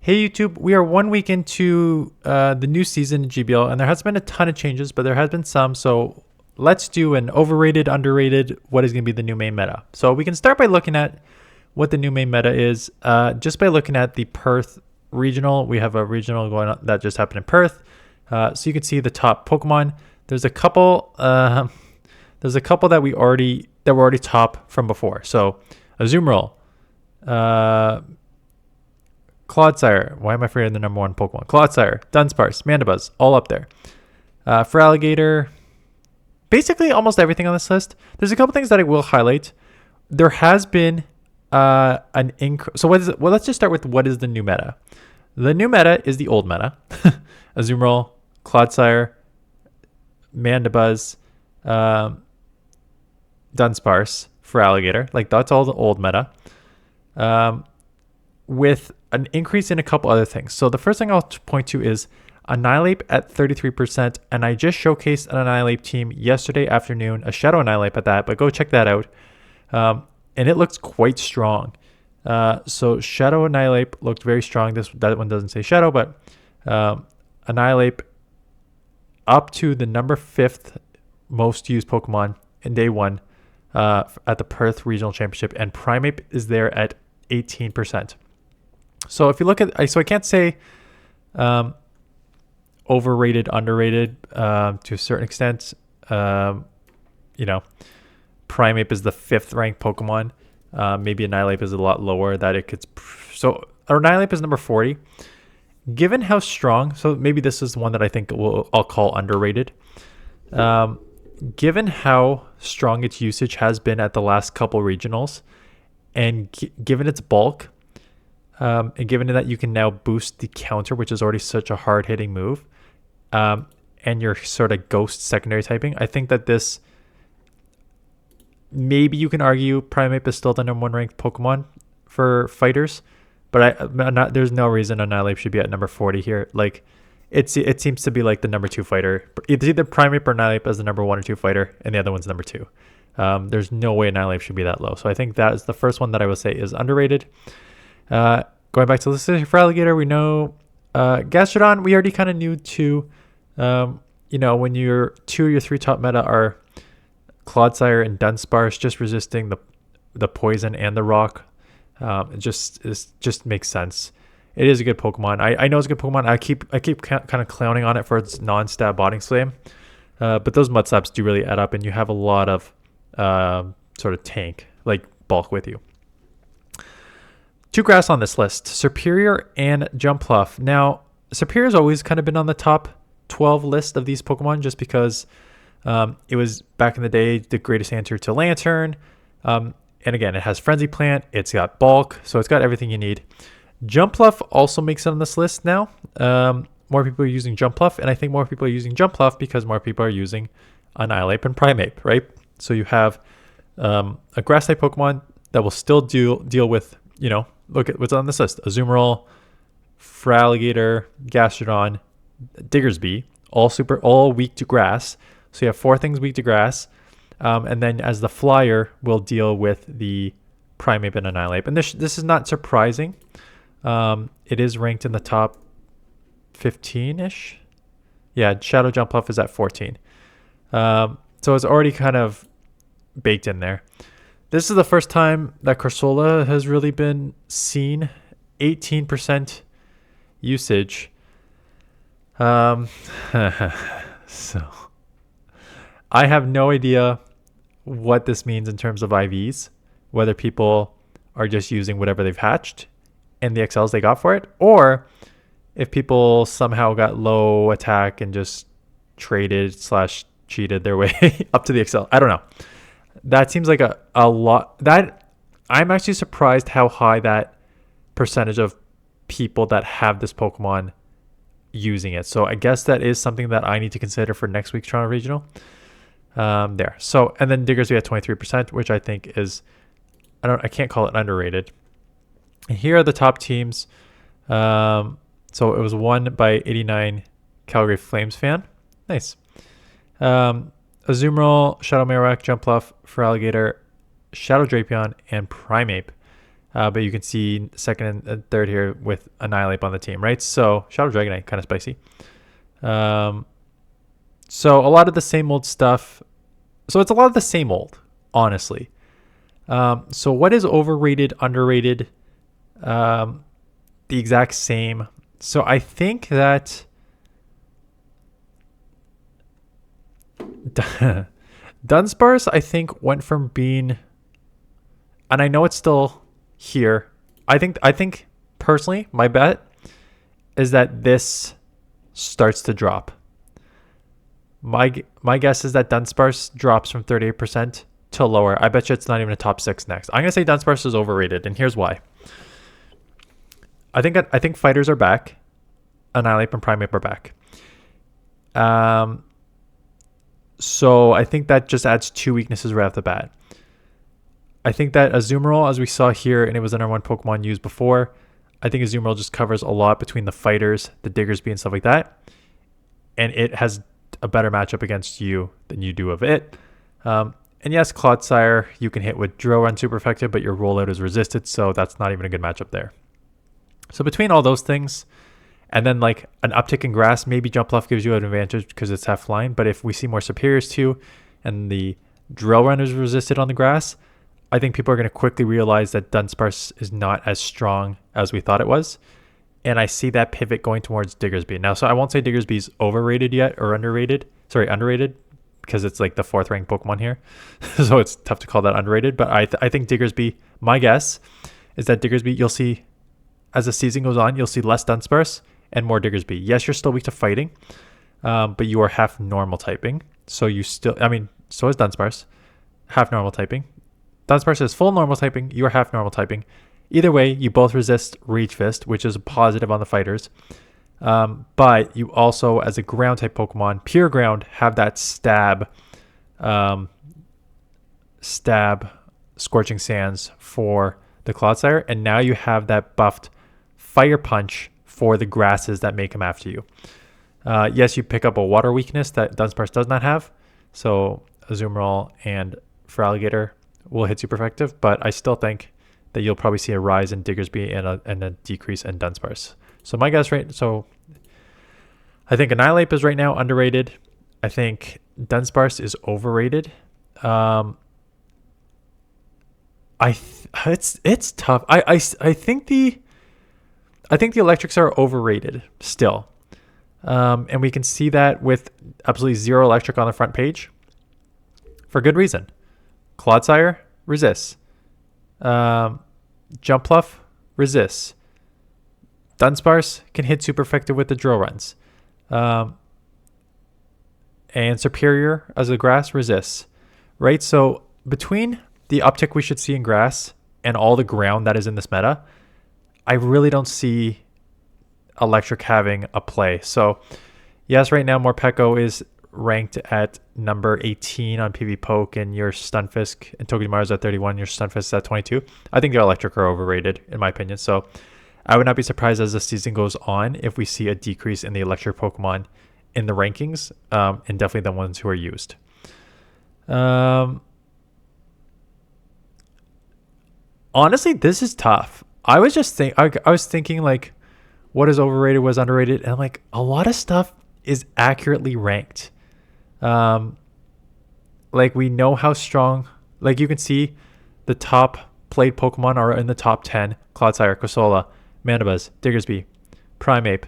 Hey YouTube, we are 1 week into the new season in GBL, and there has been a ton of changes, but there has been some. So let's do an overrated, underrated. What is going to be the new main meta? So we can start by looking at what the new main meta is. Just by looking at the Perth regional, we have a regional going on that just happened in Perth. So you can see the top Pokemon. There's a couple. There's a couple that were already top from before. So Azumarill. Clodsire. Why am I forgetting the number one Pokemon? Clodsire, Dunsparce, Mandibuzz, all up there. For Alligator, basically almost everything on this list. There's a couple things that I will highlight. There has been an increase. So what is it? Well, let's just start with what is the new meta. The new meta is the old meta. Azumarill, Clodsire, Mandibuzz, Dunsparce for Alligator. Like that's all the old meta. With an increase in a couple other things. So the first thing I'll point to is Annihilape at 33%. And I just showcased an Annihilape team yesterday afternoon, a Shadow Annihilape at that, but go check that out. And it looks quite strong. So Shadow Annihilape looked very strong. That one doesn't say Shadow, but Annihilape up to the number 5th most used Pokemon in day one at the Perth Regional Championship. And Primeape is there at 18%. So if you look at, so I can't say overrated, underrated to a certain extent. Primeape is the 5th ranked Pokemon. Maybe Annihilape is a lot lower that it could. So Annihilape is number 40. Given how strong, so maybe this is one that I think I'll call underrated. Given how strong its usage has been at the last couple regionals, and given its bulk, and given that you can now boost the counter, which is already such a hard-hitting move, and your sort of ghost secondary typing, I think that this, maybe you can argue Primeape is still the number 1 ranked Pokemon for fighters, but there's no reason Annihilape should be at number 40 here. Like, it seems to be like the number 2 fighter. It's either Primeape or Annihilape as the number 1 or 2 fighter, and the other one's number 2. There's no way Annihilape should be that low. So I think that is the first one that I would say is underrated. Going back to the list for Alligator, we know Gastrodon, we already kind of knew to, when your 2 or your 3 top meta are Clodsire and Dunsparce, just resisting the poison and the rock. It just makes sense. It is a good Pokemon. I know it's a good Pokemon. I keep kind of clowning on it for its non-stab Body Slam. But those mud slaps do really add up, and you have a lot of sort of tank, like bulk with you. 2 grass on this list, Serperior and Jumpluff. Now, Serperior's always kind of been on the top 12 list of these Pokemon just because it was, back in the day, the greatest answer to Lantern. And again, it has Frenzy Plant, it's got bulk, so it's got everything you need. Jumpluff also makes it on this list now. More people are using Jumpluff, and I think more people are using Jumpluff because more people are using Annihilape and Primeape, right? So you have a grass-type Pokemon that will still deal with, look at what's on this list. Azumarill, Feraligatr, Gastrodon, Diggersby, all weak to grass. So you have 4 things weak to grass. And then as the flyer, will deal with the Primeape and Annihilape. And this is not surprising. It is ranked in the top 15-ish. Yeah, Shadow Jumpluff is at 14. So it's already kind of baked in there. This is the first time that Corsola has really been seen. 18% usage. So I have no idea what this means in terms of IVs, whether people are just using whatever they've hatched and the XLs they got for it, or if people somehow got low attack and just traded / cheated their way up to the XL. I don't know. That seems like a lot. That I'm actually surprised how high that percentage of people that have this Pokemon using it. So I guess that is something that I need to consider for next week's Toronto Regional. There. So, and then Diggersby at 23%, which I think is, I can't call it underrated. And here are the top teams. So it was won by 89 Calgary Flames fan. Nice. Azumarill, Shadow Marowak, Jumpluff, Feraligatr, Shadow Drapion, and Primeape. But you can see second and third here with Annihilape on the team, right? So Shadow Dragonite, kind of spicy. So a lot of the same old stuff. So it's a lot of the same old, honestly. So what is overrated, underrated? The exact same. So I think that Dunsparce, I think, went from being, and I know it's still here. I think personally, my bet is that this starts to drop. My guess is that Dunsparce drops from 38% to lower. I bet you it's not even a top 6 next. I'm gonna say Dunsparce is overrated, and here's why. I think fighters are back. Annihilape and Primeape are back. So I think that just adds 2 weaknesses right off the bat. I think that Azumarill, as we saw here, and it was the number 1 Pokemon used before, I think Azumarill just covers a lot between the fighters, the Diggersby, and stuff like that. And it has a better matchup against you than you do of it. And yes, Clodsire, you can hit with Drill Run super effective, but your rollout is resisted, so that's not even a good matchup there. So between all those things, and then like an uptick in grass, maybe Jump Bluff gives you an advantage because it's half flying. But if we see more superiors too, and the Drill Run is resisted on the grass, I think people are going to quickly realize that Dunsparce is not as strong as we thought it was. And I see that pivot going towards Diggersby. Now, so I won't say Diggersby's overrated yet or underrated. Sorry, underrated, because it's like the 4th ranked Pokemon here. So it's tough to call that underrated. But I think Diggersby, my guess is that Diggersby, you'll see as the season goes on, you'll see less Dunsparce and more Diggersby. Yes, you're still weak to fighting, but you are half normal typing. So you still, I mean, so is Dunsparce, half normal typing. Dunsparce is full normal typing, you are half normal typing. Either way, you both resist Rage Fist, which is a positive on the fighters. But you also, as a ground type Pokemon, pure ground, have that stab, Scorching Sands for the Clodsire. And now you have that buffed Fire Punch for the grasses that may come after you. Yes, you pick up a water weakness that Dunsparce does not have. So Azumarill and Feraligatr will hit super effective, but I still think that you'll probably see a rise in Diggersby and a decrease in Dunsparce. So my guess, right? So I think Annihilape is right now underrated. I think Dunsparce is overrated. It's tough. I think the electrics are overrated still. And we can see that with absolutely 0 electric on the front page for good reason. Clodsire resists. Jumpluff resists. Dunsparce can hit super effective with the drill runs. And Superior as a grass resists. Right? So between the uptick we should see in grass and all the ground that is in this meta, I really don't see electric having a play. So yes, right now Morpeko is ranked at number 18 on pvpoke, and your Stunfisk and Togedemaru is at 31, your Stunfisk is at 22. I think the electric are overrated in my opinion. So I would not be surprised as the season goes on if we see a decrease in the electric Pokemon in the rankings, and definitely the ones who are used. Honestly, this is tough. I was thinking like, what is overrated, what is underrated, and like a lot of stuff is accurately ranked. Like we know how strong, like you can see the top played Pokemon are in the top 10: Clodsire, Corsola, Mandibuzz, Diggersby, Primeape,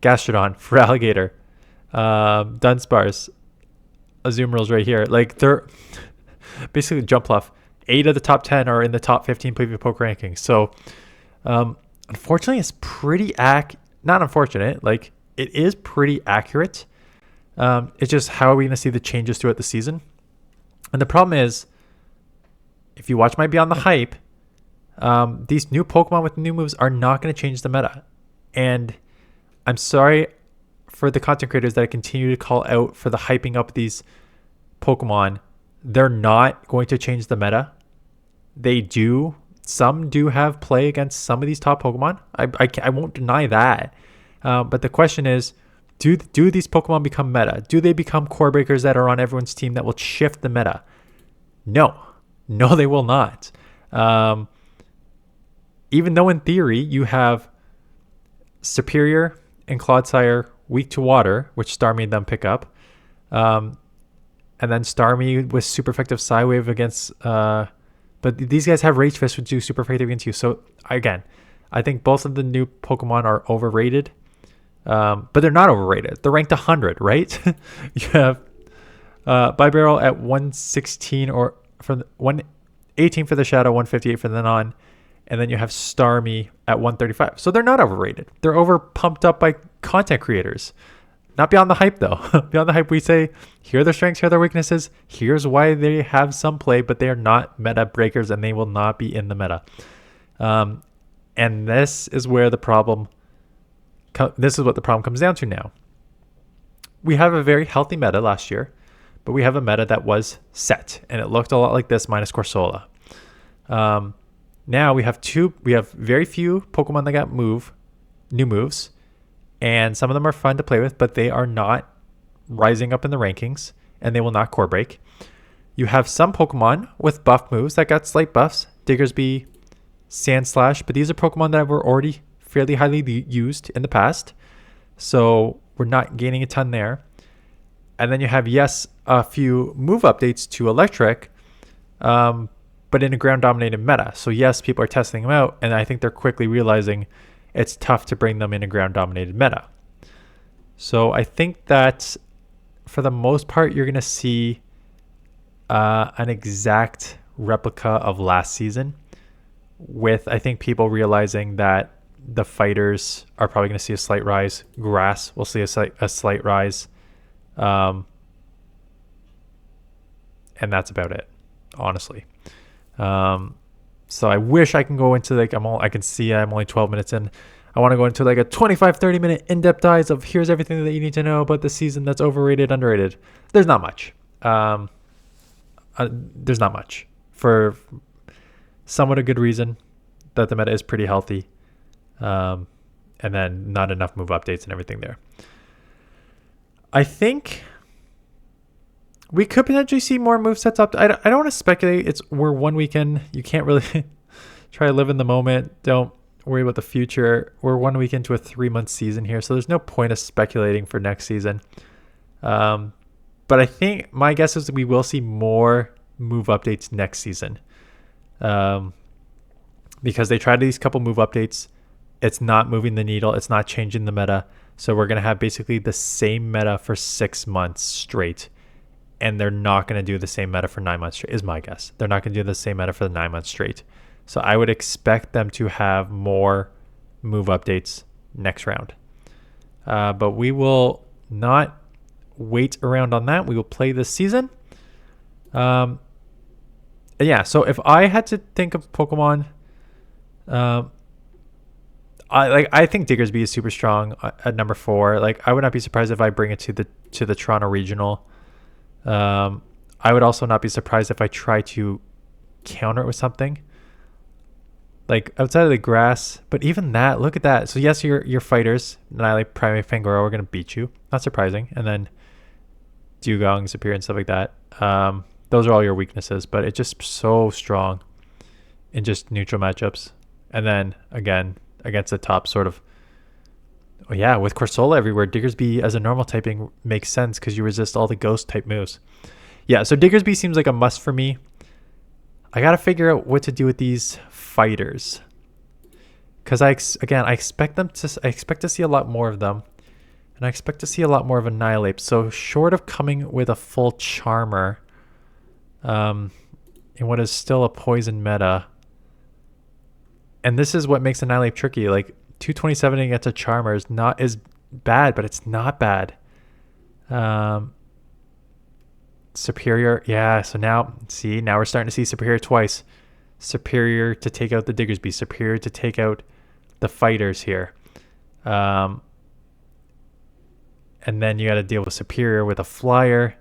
Gastrodon, Feraligatr, Dunsparce, Azumarill's right here. Like they're basically Jumpluff. 8 of the top 10 are in the top 15 pvpoke rankings. So unfortunately, it's pretty not unfortunate, like it is pretty accurate. It's just how are we going to see the changes throughout the season? And the problem is, if you watch my Beyond the Hype, these new Pokemon with new moves are not going to change the meta. And I'm sorry for the content creators that I continue to call out for the hyping up these Pokemon. They're not going to change the meta. Some do have play against some of these top Pokemon. I won't deny that. But the question is, do these Pokemon become meta? Do they become core breakers that are on everyone's team that will shift the meta? No, they will not. even though in theory you have Superior and Clodsire weak to water, which Starmie then pick up. And then Starmie with super effective Psywave against... but these guys have Rage Fist, which do super effective against you. So again, I think both of the new Pokemon are overrated. But they're not overrated. They're ranked 100, right? You have Bibarel at 116 or from 118 for the Shadow, 158 for the Non. And then you have Starmie at 135. So they're not overrated. They're over pumped up by content creators. Not Beyond the Hype, though. Beyond the Hype, we say, here are their strengths, here are their weaknesses. Here's why they have some play, but they are not meta breakers, and they will not be in the meta. And this is where the problem... This is what the problem comes down to now. We have a very healthy meta last year, but we have a meta that was set, and it looked a lot like this minus Corsola. Now we have very few Pokemon that got new moves, and some of them are fun to play with, but they are not rising up in the rankings, and they will not core break. You have some Pokemon with buff moves that got slight buffs, Diggersby, Sandslash, but these are Pokemon that were already fairly highly used in the past, so we're not gaining a ton there. And then you have, yes, a few move updates to Electric, but in a ground-dominated meta. So yes, people are testing them out, and I think they're quickly realizing it's tough to bring them in a ground-dominated meta. So I think that for the most part, you're going to see an exact replica of last season, with, I think, people realizing that the fighters are probably going to see a slight rise. Grass will see a slight rise. And that's about it, honestly. So I wish I can go into like, I can see I'm only 12 minutes in. I want to go into like a 25-30 minute in-depth dive of here's everything that you need to know about the season that's overrated, underrated. There's not much. There's not much for somewhat a good reason that the meta is pretty healthy. And then not enough move updates and everything there. I think we could potentially see more movesets up. I don't want to speculate. We're 1 weekend. You can't really try to live in the moment. Don't worry about the future. We're 1 week into a 3-month season here, so there's no point of speculating for next season. But I think my guess is that we will see more move updates next season. Because they tried these couple move updates. It's not moving the needle. It's not changing the meta. So we're going to have basically the same meta for 6 months straight. And they're not going to do the same meta for 9 months straight, is my guess. They're not going to do the same meta for the 9 months straight. So I would expect them to have more move updates next round. But we will not wait around on that. We will play this season. Yeah, so if I had to think of Pokemon... I think Diggersby is super strong at number 4. Like, I would not be surprised if I bring it to the Toronto Regional. I would also not be surprised if I try to counter it with something like outside of the grass. But even that, look at that. So yes, your fighters, Annihilape, Primeape, Fangoro are going to beat you. Not surprising. And then Dugong, Superior, and stuff like that. Those are all your weaknesses, but it's just so strong in just neutral matchups. And then again, against the top sort of, yeah, with Corsola everywhere, Diggersby as a normal typing makes sense because you resist all the ghost type moves. Yeah, so Diggersby seems like a must for me. I got to figure out what to do with these fighters. Because I expect to see a lot more of them. And I expect to see a lot more of Annihilape. So short of coming with a full Charmer in what is still a poison meta. And this is what makes Annihilape tricky. Like 227 against a Charmer is not as bad, but it's not bad. Superior, yeah. So now we're starting to see Superior twice. Superior to take out the Diggersby. Superior to take out the fighters here. And then you got to deal with Superior with a Flyer.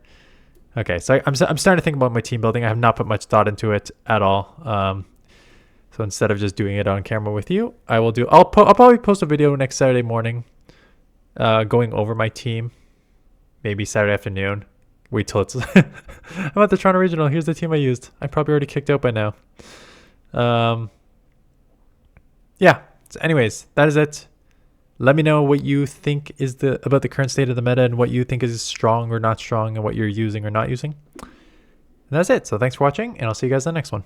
Okay, so I'm starting to think about my team building. I have not put much thought into it at all. So instead of just doing it on camera with you, I'll probably post a video next Saturday morning, going over my team. Maybe Saturday afternoon. Wait till it's. I'm at the Toronto Regional. Here's the team I used. I probably already kicked out by now. yeah. So anyways, that is it. Let me know what you think is about the current state of the meta and what you think is strong or not strong and what you're using or not using. And that's it. So thanks for watching, and I'll see you guys in the next one.